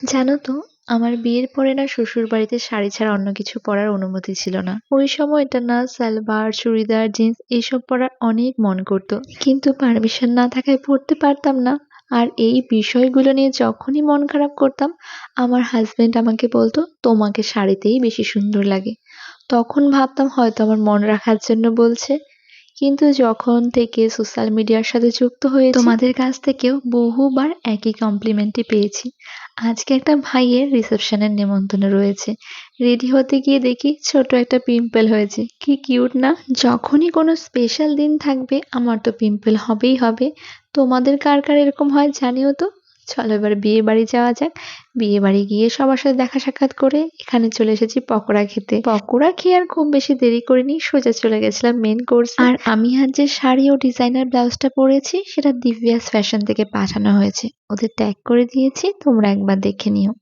জানো তো, আমার বিয়ের পরে না শ্বশুরবাড়িতে শাড়ি ছাড়া অন্য কিছু পরার অনুমতি ছিল না। ওই সময়টা না সালোয়ার, চুড়িদার, জিন্স এসব পরার অনেক মন করতো, কিন্তু পারমিশন না থাকায় পরতে পারতাম না। আর এই বিষয়গুলো নিয়ে যখনই মন খারাপ করতাম, আমার হাজবেন্ড আমাকে বলতো তোমাকে শাড়িতেই বেশি সুন্দর লাগে। তখন ভাবতাম হয়তো আমার মন রাখার জন্য বলছে। কিন্তু যখন থেকে সোশ্যাল মিডিয়ার সাথে যুক্ত হয়েছি, তোমাদের কাছ থেকেও বহুবার একই কমপ্লিমেন্টই পেয়েছি। আজকে একটা ভাইয়ের রিসেপশনের নেমন্তন্ন রয়েছে, রেডি হতে গিয়ে দেখি ছোট একটা পিম্পল হয়েছে। কি কিউট না! যখনই কোনো স্পেশাল দিন থাকবে আমার তো পিম্পল হবেই হবে। তোমাদের কার কার এরকম হয় জানিও তো। চলো এবার বিয়ে বাড়ি যাওয়া যাক। বিয়ে বাড়ি গিয়ে সবার সাথে দেখা সাক্ষাৎ করে এখানে চলে এসেছি পকোড়া খেতে। পকোড়া খেয়ে আর খুব বেশি দেরি করিনি, সোজা চলে গেছিলাম মেন কোর্স। আর আমি আজ যে শাড়ি ও ডিজাইনার ব্লাউজটা পরেছি সেটা দিব্যাস ফ্যাশন থেকে পাঠানো হয়েছে, ওদের ট্যাগ করে দিয়েছি, তোমরা একবার দেখে নিও।